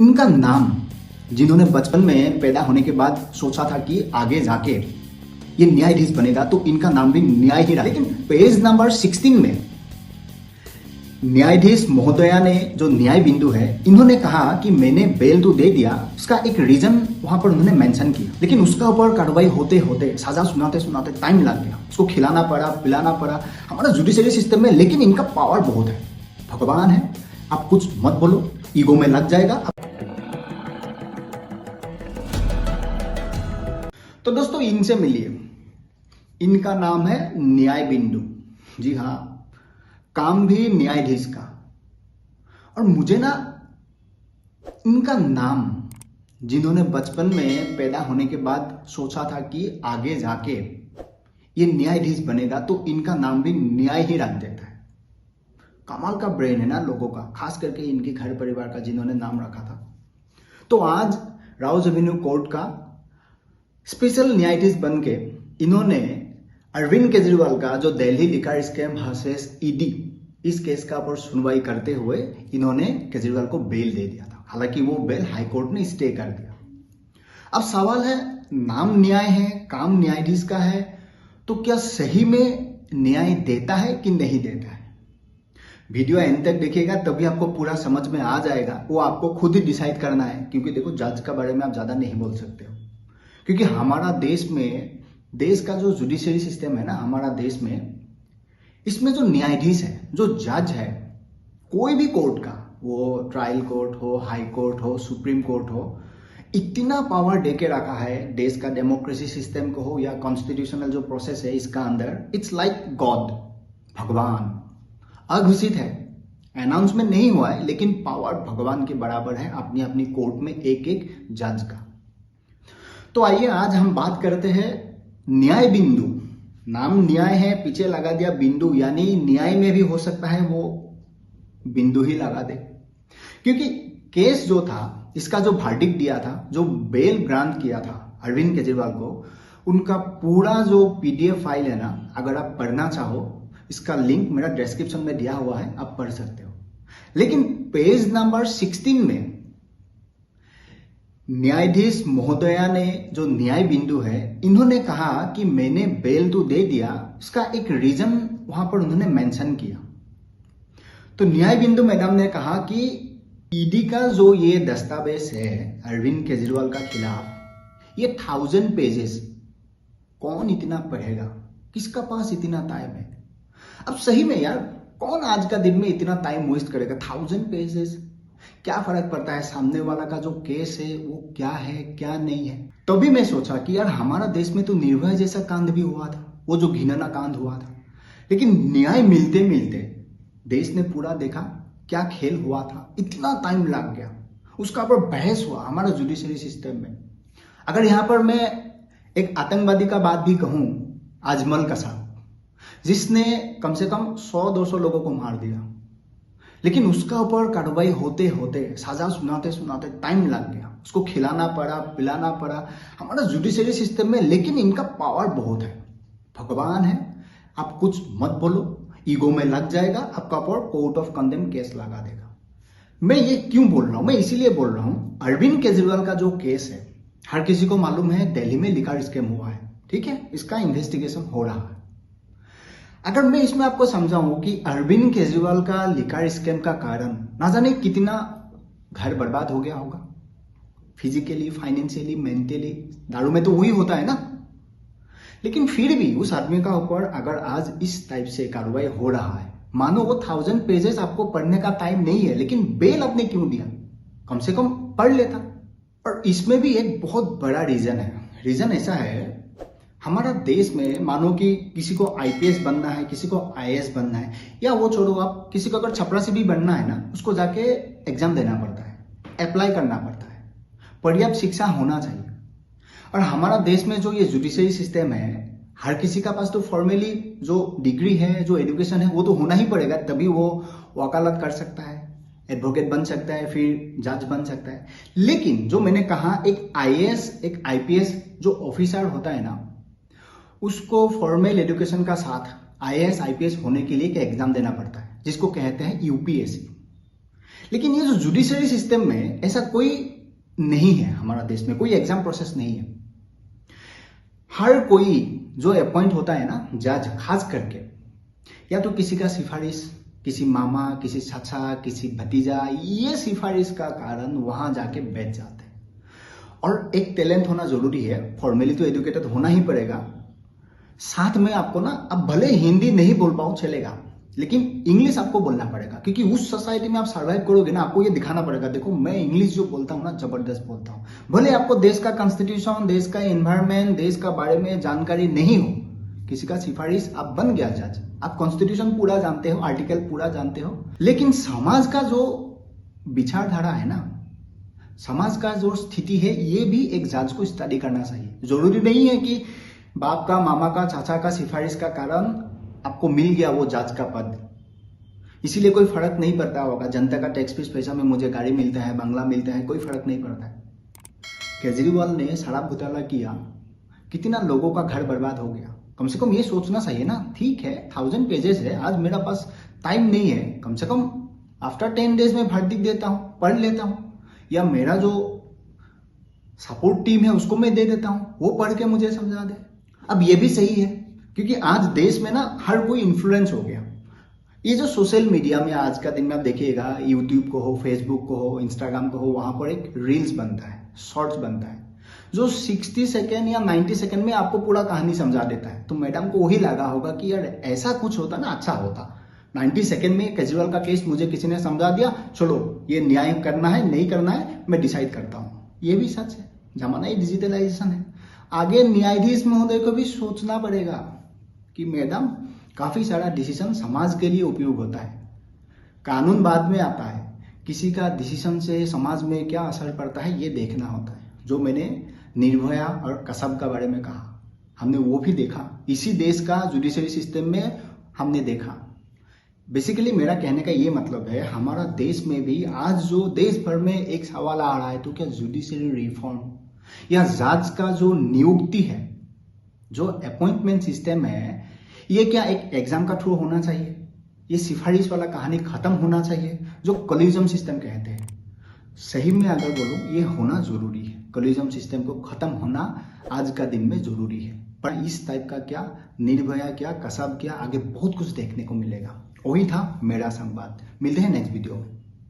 इनका नाम जिन्होंने बचपन में पैदा होने के बाद सोचा था कि आगे जाके ये न्यायाधीश बनेगा तो इनका नाम भी न्याय ही रहा। लेकिन पेज नंबर 16 में न्यायाधीश महोदया ने जो न्याय बिंदु है, इन्होंने कहा कि मैंने बेल तो दे दिया, उसका एक रीजन वहां पर उन्होंने मेंशन किया, लेकिन उसका ऊपर कार्रवाई होते होते सजा सुनाते सुनाते टाइम लग गया। उसको खिलाना पड़ा, पिलाना पड़ा हमारा जुडिशरी सिस्टम में। लेकिन इनका पावर बहुत है, भगवान है, आप कुछ मत बोलो, ईगो में लग जाएगा। तो दोस्तों इनसे मिलिए, इनका नाम है न्याय बिंदु। जी हाँ, काम भी न्यायाधीश का। और मुझे ना इनका नाम, जिन्होंने बचपन में पैदा होने के बाद सोचा था कि आगे जाके ये न्यायाधीश बनेगा तो इनका नाम भी न्याय ही रख देता है। कमाल का ब्रेन है ना लोगों का, खास करके इनके घर परिवार का जिन्होंने नाम रखा था। तो आज राउज एवेन्यू कोर्ट का स्पेशल न्यायाधीश बन के इन्होंने अरविंद केजरीवाल का जो Delhi liquor scam versus ED, इस केस का पर सुनवाई करते हुए इन्होंने केजरीवाल को बेल दे दिया था। हालांकि वो बेल हाईकोर्ट ने स्टे कर दिया। अब सवाल है, नाम न्याय है, काम न्यायाधीश का है, तो क्या सही में न्याय देता है कि नहीं देता है? वीडियो एंड तक देखिएगा तभी आपको पूरा समझ में आ जाएगा। वो आपको खुद ही डिसाइड करना है, क्योंकि देखो जज का बारे में आप ज्यादा नहीं बोल सकते हो। क्योंकि हमारा देश में, देश का जो जुडिशरी सिस्टम है ना हमारा देश में, इसमें जो न्यायाधीश है, जो जज है, कोई भी कोर्ट का, वो ट्रायल कोर्ट हो, हाई कोर्ट हो, सुप्रीम कोर्ट हो, इतना पावर दे के रखा है देश का डेमोक्रेसी सिस्टम को हो या कॉन्स्टिट्यूशनल जो प्रोसेस है इसका अंदर। इट्स लाइक गॉड, भगवान अघोषित है, अनाउंसमेंट नहीं हुआ है, लेकिन पावर भगवान के बराबर है अपनी अपनी कोर्ट में एक एक जज का। तो आइए आज हम बात करते हैं न्याय बिंदु। नाम न्याय है, पीछे लगा दिया बिंदु, यानी न्याय में भी हो सकता है वो बिंदु ही लगा दे। क्योंकि केस जो था, इसका जो वर्डिक्ट दिया था, जो बेल ग्रांट किया था अरविंद केजरीवाल को, उनका पूरा जो पीडीएफ फाइल है ना, अगर आप पढ़ना चाहो, इसका लिंक मेरा डिस्क्रिप्शन में दिया हुआ है, आप पढ़ सकते हो। लेकिन पेज नंबर 16 में न्यायाधीश महोदया ने जो न्याय बिंदु है, इन्होंने कहा कि मैंने बेल तो दे दिया, उसका एक रीजन वहां पर उन्होंने मेंशन किया। तो न्याय बिंदु मैडम ने कहा कि ईडी का जो ये दस्तावेज है अरविंद केजरीवाल का खिलाफ, ये 1000 पेजेस, कौन इतना पढ़ेगा, किसका पास इतना टाइम है? अब सही में यार, कौन आज का दिन में इतना टाइम वेस्ट करेगा? 1000 पेजेस, क्या फर्क पड़ता है सामने वाला का जो केस है वो क्या है क्या नहीं है? तभी मैं सोचा कि यार हमारा देश में तो निर्भया जैसा कांड भी हुआ था, वो जो घिनौना कांड हुआ था, लेकिन न्याय मिलते मिलते देश ने पूरा देखा क्या खेल हुआ था, इतना टाइम लग गया, उसका ऊपर बहस हुआ हमारा जुडिशरी सिस्टम में। अगर यहां पर मैं एक आतंकवादी का बात भी कहूं, अजमल कसाब, जिसने कम से कम 100-200 लोगों को मार दिया, लेकिन उसका ऊपर कार्रवाई होते होते सजा सुनाते सुनाते टाइम लग गया। उसको खिलाना पड़ा, पिलाना पड़ा हमारा जुडिशरी सिस्टम में। लेकिन इनका पावर बहुत है, भगवान है, आप कुछ मत बोलो, ईगो में लग जाएगा, आपका ऊपर कोर्ट ऑफ कंडेम केस लगा देगा। मैं ये क्यों बोल रहा हूं? मैं इसीलिए बोल रहा हूं, अरविंद केजरीवाल का जो केस है, हर किसी को मालूम है दिल्ली में लिकर स्कैम हुआ है, ठीक है, इसका इन्वेस्टिगेशन हो रहा है। अगर मैं इसमें आपको समझाऊं कि अरविंद केजरीवाल का लिकर स्कैम का कारण ना जाने कितना घर बर्बाद हो गया होगा, फिजिकली, फाइनेंशियली, मेंटली, दारू में तो वही होता है ना। लेकिन फिर भी उस आदमी का ऊपर अगर आज इस टाइप से कार्रवाई हो रहा है, मानो वो 1000 पेजेस आपको पढ़ने का टाइम नहीं है, लेकिन बेल आपने क्यों दिया? कम से कम पढ़ लेता। और इसमें भी एक बहुत बड़ा रीजन है। रीजन ऐसा है, हमारा देश में मानो कि किसी को आईपीएस बनना है, किसी को आईएएस बनना है, या वो छोड़ो, आप किसी को अगर छपरासी भी बनना है ना, उसको जाके एग्जाम देना पड़ता है, अप्लाई करना पड़ता है, पर्याप्त शिक्षा होना चाहिए। और हमारा देश में जो ये जुडिशरी सिस्टम है, हर किसी का पास तो फॉर्मली जो डिग्री है, जो एजुकेशन है, वो तो होना ही पड़ेगा, तभी वो वकालत कर सकता है, एडवोकेट बन सकता है, फिर जज बन सकता है। लेकिन जो मैंने कहा, एक आईएएस, एक आईपीएस जो ऑफिसर होता है ना, उसको फॉर्मल एजुकेशन का साथ आईएएस आईपीएस होने के लिए एक एग्जाम देना पड़ता है, जिसको कहते हैं यूपीएससी। लेकिन ये जो जुडिशरी सिस्टम में ऐसा कोई नहीं है, हमारा देश में कोई एग्जाम प्रोसेस नहीं है। हर कोई जो अपॉइंट होता है ना जज, खास करके या तो किसी का सिफारिश, किसी मामा, किसी चाचा, किसी भतीजा, ये सिफारिश का कारण वहां जाके बैठ जाते हैं। और एक टैलेंट होना जरूरी है, फॉर्मली तो एजुकेटेड होना ही पड़ेगा। साथ में आपको ना, अब भले हिंदी नहीं बोल पाओ चलेगा, लेकिन इंग्लिश आपको बोलना पड़ेगा, क्योंकि उस सोसाइटी में आप सर्वाइव करोगे ना, आपको ये दिखाना पड़ेगा, देखो मैं इंग्लिश जो बोलता हूँ ना जबरदस्त बोलता हूँ। भले आपको देश का कॉन्स्टिट्यूशन, देश का एनवायरमेंट, देश का बारे में जानकारी नहीं हो, किसी का सिफारिश आप बन गया जज, आप कॉन्स्टिट्यूशन पूरा जानते हो, आर्टिकल पूरा जानते हो, लेकिन समाज का जो विचारधारा है ना, समाज का जो स्थिति है, ये भी एक जज को स्टडी करना चाहिए। जरूरी नहीं है कि बाप का, मामा का, चाचा का सिफारिश का कारण आपको मिल गया वो जज का पद, इसीलिए कोई फर्क नहीं पड़ता होगा। जनता का टैक्स फीस पैसा में मुझे गाड़ी मिलता है, बंगला मिलता है, कोई फर्क नहीं पड़ता है। केजरीवाल ने शराब घोटाला किया, कितना लोगों का घर बर्बाद हो गया। कम से कम ये सोचना चाहिए ना, ठीक है 1000 पेजेस है, आज मेरा पास टाइम नहीं है, कम से कम आफ्टर 10 डेज में वर्डिक्ट देता हूं, पढ़ लेता हूं, या मेरा जो सपोर्ट टीम है उसको मैं दे देता हूं, वो पढ़ के मुझे समझा दे। अब ये भी सही है, क्योंकि आज देश में ना हर कोई इन्फ्लुएंस हो गया। ये जो सोशल मीडिया में आज का दिन में आप देखिएगा, यूट्यूब को हो, फेसबुक को हो, इंस्टाग्राम को हो, वहां पर एक रील्स बनता है, शॉर्ट्स बनता है, जो 60 सेकेंड या 90 सेकेंड में आपको पूरा कहानी समझा देता है। तो मैडम को वही लगा होगा कि यार ऐसा कुछ होता ना अच्छा होता, 90 सेकेंड में केजरीवाल का केस मुझे किसी ने समझा दिया, चलो ये न्याय करना है नहीं करना है मैं डिसाइड करता हूं। ये भी सच है, जमाना ही डिजिटलाइजेशन है। आगे न्यायाधीश महोदय को भी सोचना पड़ेगा कि मैडम काफी सारा डिसीजन समाज के लिए उपयोग होता है, कानून बाद में आता है, किसी का डिसीजन से समाज में क्या असर पड़ता है ये देखना होता है। जो मैंने निर्भया और कसब का बारे में कहा, हमने वो भी देखा, इसी देश का जुडिशरी सिस्टम में हमने देखा। बेसिकली मेरा कहने का ये मतलब है, हमारा देश में भी आज जो देश भर में एक सवाल आ रहा है, तो क्या जुडिशरी रिफॉर्म या जज का जो नियुक्ति है, जो अपॉइंटमेंट सिस्टम है, ये क्या एक एग्जाम का थ्रू होना चाहिए? ये सिफारिश वाला कहानी खत्म होना चाहिए, जो कॉलेजियम सिस्टम कहते हैं। सही में अगर बोलूं, ये होना जरूरी है, कॉलेजियम सिस्टम को खत्म होना आज का दिन में जरूरी है। पर इस टाइप का क्या, निर्भया क्या, कसब क्या, आगे बहुत कुछ देखने को मिलेगा। वही था मेरा संवाद। मिलते हैं नेक्स्ट वीडियो में।